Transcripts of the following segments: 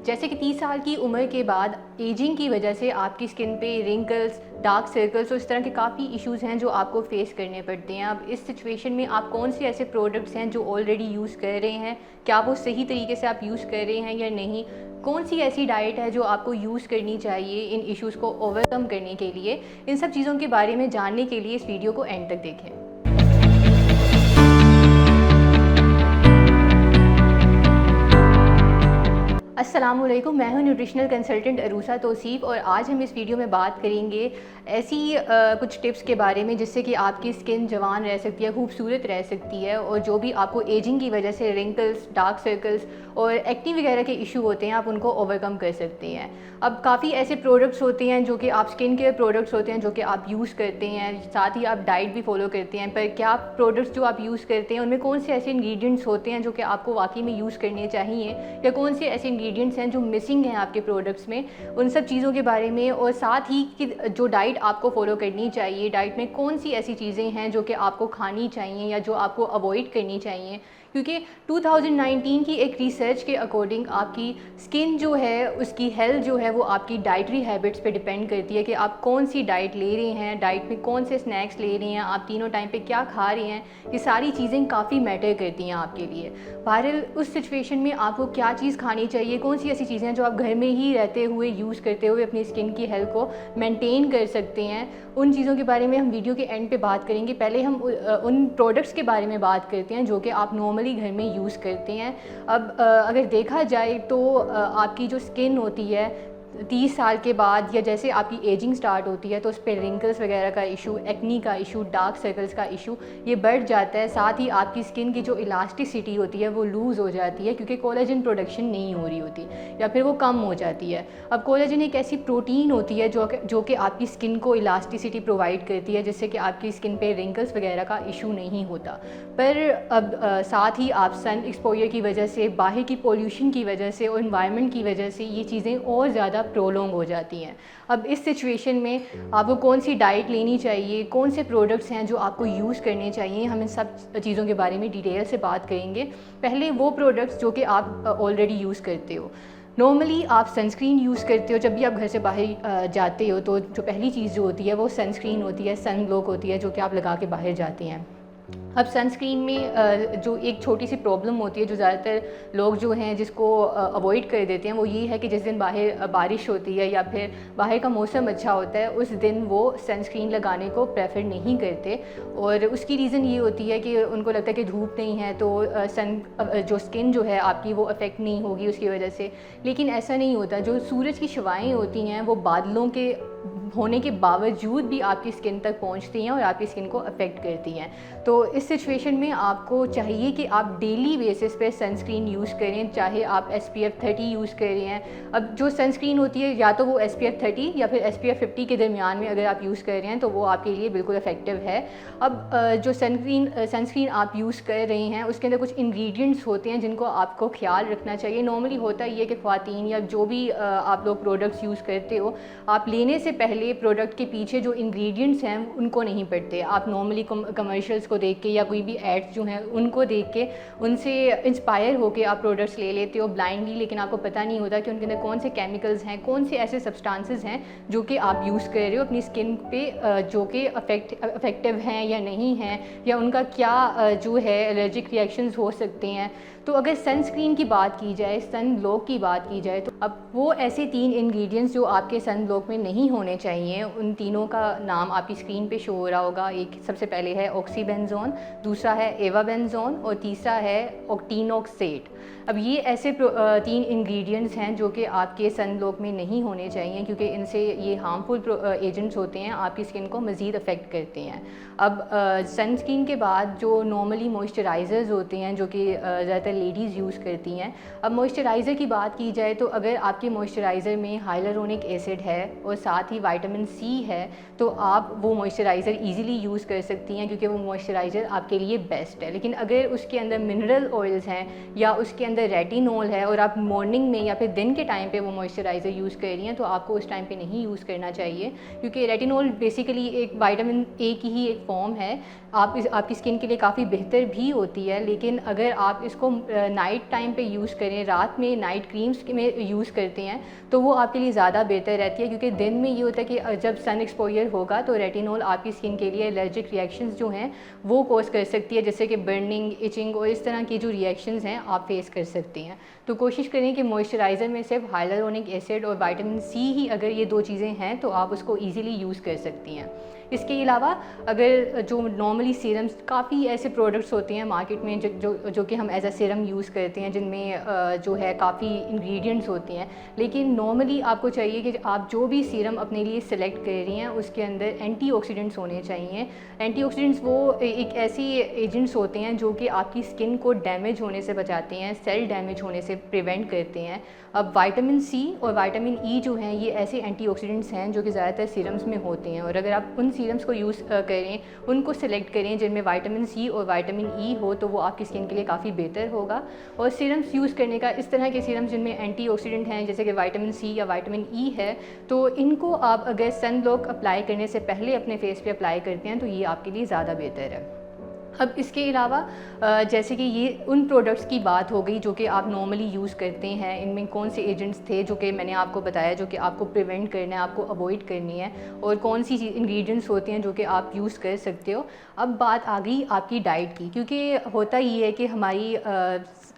जैसे कि 30 साल की उम्र के बाद एजिंग की वजह से आपकी स्किन पे रिंकल्स, डार्क सर्कल्स और इस तरह के काफ़ी इश्यूज़ हैं जो आपको फेस करने पड़ते हैं। अब इस सिचुएशन में आप कौन से ऐसे प्रोडक्ट्स हैं जो ऑलरेडी यूज़ कर रहे हैं, क्या वो सही तरीके से आप यूज़ कर रहे हैं या नहीं, कौन सी ऐसी डाइट है जो आपको यूज़ करनी चाहिए इन इश्यूज़ को ओवरकम करने के लिए, इन सब चीज़ों के बारे में जानने के लिए इस वीडियो को एंड तक देखें। अस्सलामुअलैकुम, मैं हूं न्यूट्रिशनल कंसल्टेंट अरूसा तौसीफ़ और आज हम इस वीडियो में बात करेंगे ऐसी कुछ टिप्स के बारे में जिससे कि आपकी स्किन जवान रह सकती है, खूबसूरत रह सकती है और जो भी आपको एजिंग की वजह से रिंकल्स, डार्क सर्कल्स और एक्ने वगैरह के इशू होते हैं आप उनको ओवरकम कर सकते हैं। अब काफ़ी ऐसे प्रोडक्ट्स होते हैं जो कि आप स्किन केयर प्रोडक्ट्स होते हैं जो कि आप यूज़ करते हैं, साथ ही आप डाइट भी फॉलो करते हैं, पर क्या प्रोडक्ट्स जो आप यूज़ करते हैं उनमें कौन से ऐसे इंग्रेडिएंट्स होते हैं जो कि आपको वाकई में यूज़ करने चाहिए या कौन से ऐसे इंग्रेडिएंट्स हैं जो मिसिंग हैं आपके प्रोडक्ट्स में, उन सब चीज़ों के बारे में और साथ ही कि जो डाइट आपको फॉलो करनी चाहिए, डाइट में कौन सी ऐसी चीज़ें हैं जो कि आपको खानी चाहिए या जो आपको अवॉइड करनी चाहिए। क्योंकि 2019 की एक रिसर्च के अकॉर्डिंग आपकी स्किन जो है, उसकी हेल्थ जो है वो आपकी डाइटरी हैबिट्स पे डिपेंड करती है कि आप कौन सी डाइट ले रहे हैं, डाइट में कौन से स्नैक्स ले रहे हैं, आप तीनों टाइम पे क्या खा रहे हैं, ये सारी चीज़ें काफ़ी मैटर करती हैं आपके लिए। बहरहाल उस सिचुएशन में आपको क्या चीज़ खानी चाहिए, कौन सी ऐसी चीज़ें हैं जो आप घर में ही रहते हुए यूज़ करते हुए अपनी स्किन की हेल्थ को मेंटेन कर सकते हैं, उन चीज़ों के बारे में हम वीडियो के एंड पे बात करेंगे। पहले हम उन प्रोडक्ट्स के बारे में बात करते हैं जो कि आप नॉर्मली घर में यूज़ करते हैं। अब अगर देखा जाए तो आपकी जो स्किन होती है 30 साल के बाद या जैसे आपकी एजिंग स्टार्ट होती है तो उस पर रिंकल्स वगैरह का इशू, एक्नी का इशू, डार्क सर्कल्स का इशू ये बढ़ जाता है। साथ ही आपकी स्किन की जो इलास्टिसिटी होती है वो लूज़ हो जाती है क्योंकि कोलेजन प्रोडक्शन नहीं हो रही होती या फिर वो कम हो जाती है। अब कोलेजन एक ऐसी प्रोटीन होती है जो कि आपकी स्किन को इलास्टिसिटी प्रोवाइड करती है जिससे कि आपकी स्किन पे रिंकल्स वगैरह का इशू नहीं होता। पर अब साथ ही आप सन एक्सपोजर की वजह से, बाहर की पोल्यूशन की वजह से और इन्वायरमेंट की वजह से ये चीज़ें और ज़्यादा प्रोलॉन्ग हो जाती हैं। अब इस सिचुएशन में आपको कौन सी डाइट लेनी चाहिए, कौन से प्रोडक्ट्स हैं जो आपको यूज़ करने चाहिए, हम इन सब चीज़ों के बारे में डिटेल से बात करेंगे। पहले वो प्रोडक्ट्स जो कि आप ऑलरेडी यूज़ करते हो। नॉर्मली आप सनस्क्रीन यूज़ करते हो, जब भी आप घर से बाहर जाते हो तो जो पहली चीज़ जो होती है वो सनस्क्रीन होती है, सन ब्लॉक होती है जो कि आप लगा के बाहर जाते हैं। अब सनस्क्रीन में जो एक छोटी सी प्रॉब्लम होती है जो ज़्यादातर लोग जो हैं जिसको अवॉइड कर देते हैं वो ये है कि जिस दिन बाहर बारिश होती है या फिर बाहर का मौसम अच्छा होता है उस दिन वो सनस्क्रीन लगाने को प्रेफर नहीं करते और उसकी रीज़न ये होती है कि उनको लगता है कि धूप नहीं है तो जो स्किन जो है आपकी वो अफेक्ट नहीं होगी उसकी वजह से। लेकिन ऐसा नहीं होता, जो सूरज की शवाएँ होती हैं वो बादलों के होने के बावजूद भी आपकी स्किन तक पहुंचती हैं और आपकी स्किन को अफेक्ट करती हैं। तो इस सिचुएशन में आपको चाहिए कि आप डेली बेसिस पे सनस्क्रीन यूज़ करें, चाहे आप SPF 30 यूज़ कर रहे हैं। अब जो सनस्क्रीन होती है या तो वो SPF 30 या फिर SPF 50 के दरमियान में अगर आप यूज़ कर रहे हैं तो वो आपके लिए बिल्कुल इफेक्टिव है। अब जो सनस्क्रीन आप यूज़ कर रहे हैं उसके अंदर कुछ इंग्रेडिएंट्स होते हैं जिनको आपको ख्याल रखना चाहिए। नॉर्मली होता ये है कि ख़वातीन या जो भी आप लोग प्रोडक्ट्स यूज़ करते हो, आप लेने से पहले प्रोडक्ट के पीछे जो इंग्रेडिएंट्स हैं उनको नहीं पढ़ते। आप नॉर्मली कमर्शियल्स को देख के या कोई भी एड्स जो हैं उनको देख के उनसे इंस्पायर होके आप प्रोडक्ट्स ले लेते हो ब्लाइंडली, लेकिन आपको पता नहीं होता कि उनके अंदर कौन से केमिकल्स हैं, कौन से ऐसे सब्सटेंसेस हैं जो कि आप यूज़ कर रहे हो अपनी स्किन पे, जो कि अफेक्टिव हैं या नहीं हैं, या उनका क्या जो है एलर्जिक रिएक्शंस हो सकते हैं। तो अगर सनस्क्रीन की बात की जाए, सन ब्लॉक की बात की जाए, तो अब वो ऐसे 3 इंग्रेडिएंट्स जो आपके सन ब्लॉक में नहीं होने चाहिए, उन तीनों का नाम आपकी स्क्रीन पे शो हो रहा होगा। एक सबसे पहले है ऑक्सीबेंजोन, दूसरा है एवाबेंजोन और तीसरा है ऑक्टीनोक्सेट। अब ये ऐसे 3 इंग्रेडिएंट्स हैं जो कि आपके सन ब्लॉक में नहीं होने चाहिए क्योंकि इनसे ये हार्मफुल एजेंट्स होते हैं, आपकी स्किन को मज़ीद अफेक्ट करते हैं। अब सनस्क्रीन के बाद जो नॉर्मली मॉइस्चराइज़र्स होते हैं जो कि ज़्यादातर लेडीज़ यूज़ करती हैं। अब मॉइस्चराइज़र की बात की जाए तो अगर आपके मॉइस्चराइज़र में हाइलुरोनिक एसिड है और साथ ही विटामिन सी है तो आप वो मॉइस्चराइज़र ईज़िली यूज़ कर सकती हैं, क्योंकि वो मॉइस्चराइज़र आपके लिए बेस्ट है। लेकिन अगर उसके अंदर मिनरल ऑयल्स हैं या उसके अंदर रेटिनॉल है और आप मॉर्निंग में या फिर दिन के टाइम पे वो मॉइस्चराइज़र यूज़ कर रही हैं, तो आपको उस टाइम पे नहीं यूज़ करना चाहिए, क्योंकि रेटिनॉल बेसिकली एक विटामिन ए की ही एक फॉर्म है। आपकी स्किन के लिए काफ़ी बेहतर भी होती है, लेकिन अगर आप इसको नाइट टाइम पे यूज़ करें, रात में नाइट क्रीम्स में यूज़ करते हैं, तो वो आपके लिए ज़्यादा बेहतर रहती है, क्योंकि दिन में ये होता है कि जब सन एक्सपोजर होगा तो रेटिनॉल आपकी स्किन के लिए एलर्जिक रिएक्शंस जो हैं वो कॉज कर सकती है, जैसे कि बर्निंग, इचिंग और इस तरह की जो रिएक्शंस हैं आप फेस कर सकती हैं। तो कोशिश करें कि मॉइस्चराइज़र में सिर्फ हाइलुरोनिक एसिड और विटामिन सी ही, अगर ये 2 चीज़ें हैं तो आप उसको ईज़िली यूज़ कर सकती हैं। इसके अलावा अगर जो नॉर्मली सीरम्स, काफ़ी ऐसे प्रोडक्ट्स होते हैं मार्केट में जो कि हम एज अ सीरम यूज़ करते हैं, जिनमें जो है काफ़ी इंग्रेडिएंट्स होते हैं, लेकिन नॉर्मली आपको चाहिए कि आप जो भी सीरम अपने लिए सेलेक्ट कर रही हैं उसके अंदर एंटीऑक्सीडेंट्स होने चाहिए। एंटीऑक्सीडेंट्स वो एक ऐसी एजेंट्स होते हैं जो कि आपकी स्किन को डैमेज होने से बचाते हैं, सेल डैमेज होने से प्रिवेंट करते हैं। अब विटामिन सी और विटामिन ई जो हैं ये ऐसे एंटीऑक्सीडेंट्स हैं जो कि ज़्यादातर सीरम्स में होते हैं, और अगर आप उन सीरम्स को यूज़ करें, उनको सेलेक्ट करें जिनमें विटामिन सी और विटामिन ई हो, तो वो आपकी स्किन के लिए काफ़ी बेहतर होगा। और सीरम्स यूज़ करने का, इस तरह के सीरम्स जिनमें एंटीऑक्सीडेंट हैं जैसे कि विटामिन सी या विटामिन ई है, तो इनको आप अगर सन ब्लॉक अप्लाई करने से पहले अपने फेस पे अप्लाई करते हैं तो ये आपके लिए ज़्यादा बेहतर है। अब इसके अलावा जैसे कि ये उन प्रोडक्ट्स की बात हो गई जो कि आप नॉर्मली यूज़ करते हैं, इनमें कौन से एजेंट्स थे जो कि मैंने आपको बताया जो कि आपको प्रिवेंट करना है, आपको अवॉइड करनी है, और कौन सी इंग्रेडिएंट्स होते हैं जो कि आप यूज़ कर सकते हो। अब बात आ गई आपकी डाइट की, क्योंकि होता ये है कि हमारी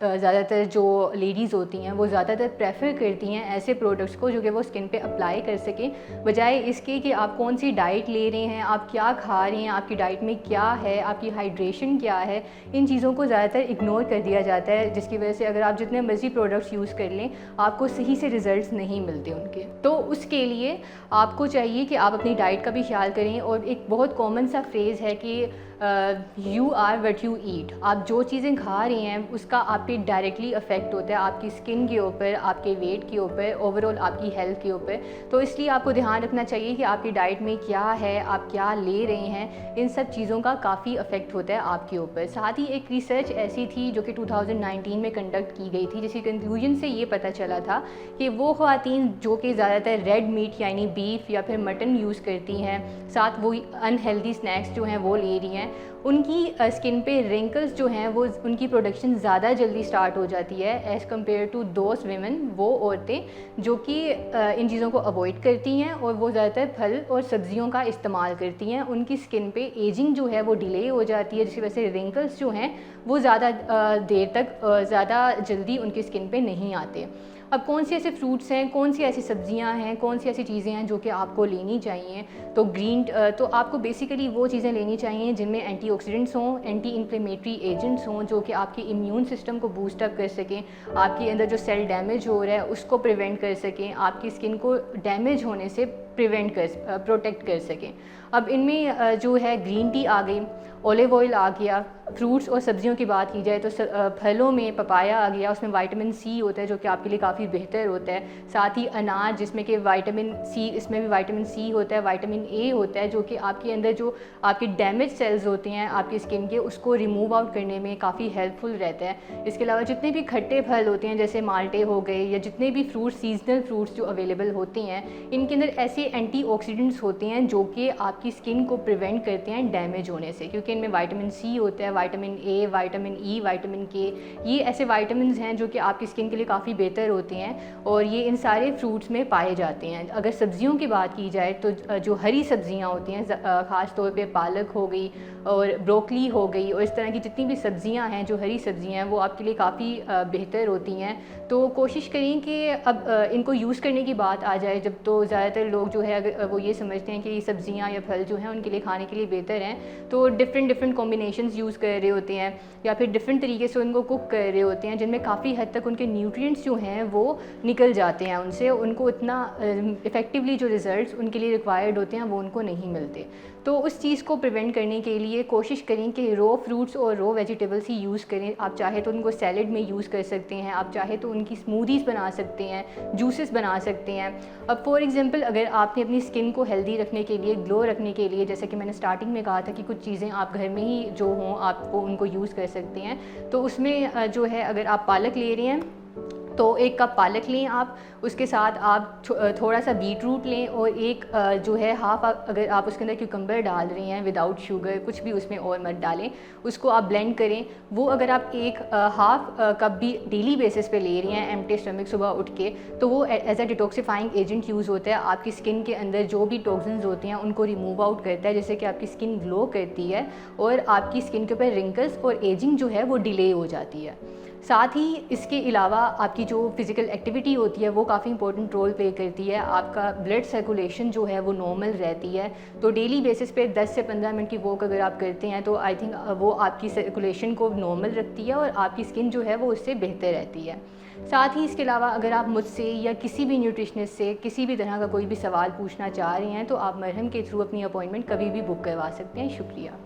ज़्यादातर जो लेडीज़ होती हैं वो ज़्यादातर प्रेफर करती हैं ऐसे प्रोडक्ट्स को जो कि वो स्किन पे अप्लाई कर सकें, बजाय इसके कि आप कौन सी डाइट ले रहे हैं, आप क्या खा रहे हैं, आपकी डाइट में क्या है, आपकी हाइड्रेशन क्या है। इन चीज़ों को ज़्यादातर इग्नोर कर दिया जाता है, जिसकी वजह से अगर आप जितने मर्ज़ी प्रोडक्ट्स यूज़ कर लें आपको सही से रिज़ल्ट्स नहीं मिलते उनके। तो उसके लिए आपको चाहिए कि आप अपनी डाइट का भी ख्याल करें। और एक बहुत कॉमन सा फ्रेज़ है कि you are what you eat. आप जो चीज़ें खा रहे हैं उसका आप पे डायरेक्टली अफेक्ट होता है, आपकी स्किन के ऊपर, आपके वेट के ऊपर, ओवरऑल आपकी हेल्थ के ऊपर। तो इसलिए आपको ध्यान रखना चाहिए कि आपकी डाइट में क्या है, आप क्या ले रहे हैं, इन सब चीज़ों का काफ़ी अफेक्ट होता है आपके ऊपर। साथ ही एक रिसर्च ऐसी थी जो कि 2019 में कंडक्ट की गई थी, जिसकी कंक्लूजन से ये पता चला था कि वो ख़वातीन जो कि ज़्यादातर रेड मीट यानी बीफ या फिर मटन यूज़ करती हैं, साथ वो अनहेल्दी स्नैक्स जो हैं वो ले रही हैं, उनकी स्किन पे रिंकल्स जो हैं वो उनकी प्रोडक्शन ज़्यादा जल्दी स्टार्ट हो जाती है as compare to those women, वो औरतें जो कि इन चीज़ों को अवॉइड करती हैं और वो ज़्यादातर फल और सब्जियों का इस्तेमाल करती हैं। उनकी स्किन पे एजिंग जो है वो डिले हो जाती है, जिसकी वजह से रिंकल्स जो हैं वो ज़्यादा देर तक, ज़्यादा जल्दी उनकी स्किन पे नहीं आते। अब कौन से ऐसे फ्रूट्स हैं, कौन सी ऐसी सब्जियां हैं, कौन सी ऐसी चीज़ें हैं जो कि आपको लेनी चाहिए, तो आपको बेसिकली वो चीज़ें लेनी चाहिए जिनमें एंटीऑक्सीडेंट्स हों, एंटी इन्फ्लेमेटरी एजेंट्स हों जो कि आपके इम्यून सिस्टम को बूस्ट अप कर सकें, आपके अंदर जो सेल डैमेज हो रहा है उसको प्रिवेंट कर सकें, आपकी स्किन को डैमेज होने से प्रोटेक्ट कर सकें। अब इनमें जो है ग्रीन टी आ गई, ऑलिव ऑयल आ गया। फ्रूट्स और सब्जियों की बात की जाए तो फलों में पपाया आ गया, उसमें विटामिन सी होता है जो कि आपके लिए काफ़ी बेहतर होता है। साथ ही अनार जिसमें कि विटामिन सी, इसमें भी विटामिन सी होता है, विटामिन ए होता है जो कि आपके अंदर जो आपके डैमेज सेल्स होते हैं आपकी स्किन के, उसको रिमूव आउट करने में काफ़ी हेल्पफुल रहता है। इसके अलावा जितने भी खट्टे फल होते हैं जैसे माल्टे हो गए या जितने भी फ्रूट्स, सीजनल फ्रूट्स जो अवेलेबल होते हैं, इनके अंदर ऐसे एंटीऑक्सीडेंट्स होते हैं जो कि आपकी स्किन को प्रिवेंट करते हैं डैमेज होने से, क्योंकि इनमें विटामिन सी होता है, vitamin A, vitamin E, vitamin के, ये ऐसे विटामिन हैं जो कि आपकी स्किन के लिए काफ़ी बेहतर होते हैं और ये इन सारे फ्रूट्स में पाए जाते हैं। अगर सब्जियों की बात की जाए तो जो हरी सब्जियां होती हैं, ख़ास तौर पे पालक हो गई और ब्रोकली हो गई और इस तरह की जितनी भी सब्जियां हैं, जो हरी सब्जियां हैं, वो आपके लिए काफ़ी बेहतर होती हैं। तो कोशिश करें कि अब इनको यूज़ करने की बात आ जाए जब, तो ज़्यादातर लोग जो है अगर वो ये समझते हैं कि ये सब्जियां या फल जो हैं उनके लिए खाने के लिए बेहतर हैं, तो डिफरेंट कॉम्बिनेशंस यूज़ कर रहे होते हैं या फिर डिफरेंट तरीके से उनको कुक कर रहे होते हैं, जिनमें काफ़ी हद तक उनके न्यूट्रिएंट्स जो हैं वो निकल जाते हैं उनसे, उनको इतना इफ़ेक्टिवली जो रिज़ल्ट्स उनके लिए रिक्वायर्ड होते हैं वो उनको नहीं मिलते। तो उस चीज़ को प्रिवेंट करने के लिए कोशिश करें कि रो फ्रूट्स और रो वेजिटेबल्स ही यूज़ करें। आप चाहे तो उनको सैलड में यूज़ कर सकते हैं, आप चाहे तो उनकी स्मूदीज़ बना सकते हैं, जूसेस बना सकते हैं। अब फॉर एग्जांपल अगर आपने अपनी स्किन को हेल्दी रखने के लिए, ग्लो रखने के लिए, जैसे कि मैंने स्टार्टिंग में कहा था कि कुछ चीज़ें आप घर में ही जो हों आप वो उनको यूज़ कर सकते हैं। तो उसमें जो है अगर आप पालक ले रहे हैं तो 1 कप पालक लें आप, उसके साथ आप थोड़ा सा बीट रूट लें और एक जो है हाफ़ अगर आप उसके अंदर क्यूकम्बर डाल रहे हैं विदाउट शुगर, कुछ भी उसमें और मत डालें, उसको आप ब्लेंड करें। वो अगर आप एक हाफ़ कप भी डेली बेसिस पे ले रहे हैं एम्प्टी स्टमक सुबह उठ के, तो वो as a detoxifying agent use होता है। आपकी स्किन के अंदर जो भी टॉक्सिन्स होते हैं उनको रिमूव आउट करता है, जिससे कि आपकी स्किन ग्लो करती है और आपकी स्किन के ऊपर रिंकल्स और एजिंग जो है वो डिले हो जाती है। साथ ही इसके अलावा आपकी जो फ़िज़िकल एक्टिविटी होती है वो काफ़ी इंपॉर्टेंट रोल प्ले करती है। आपका ब्लड सर्कुलेशन जो है वो नॉर्मल रहती है। तो डेली बेसिस पे 10 से 15 मिनट की वॉक अगर आप करते हैं तो आई थिंक वो आपकी सर्कुलेशन को नॉर्मल रखती है और आपकी स्किन जो है वो उससे बेहतर रहती है। साथ ही इसके अलावा अगर आप मुझसे या किसी भी न्यूट्रिशनिस्ट से किसी भी तरह का कोई भी सवाल पूछना चाह रहे हैं तो आप मरहम के थ्रू अपनी अपॉइंटमेंट कभी भी बुक करवा सकते हैं। शुक्रिया।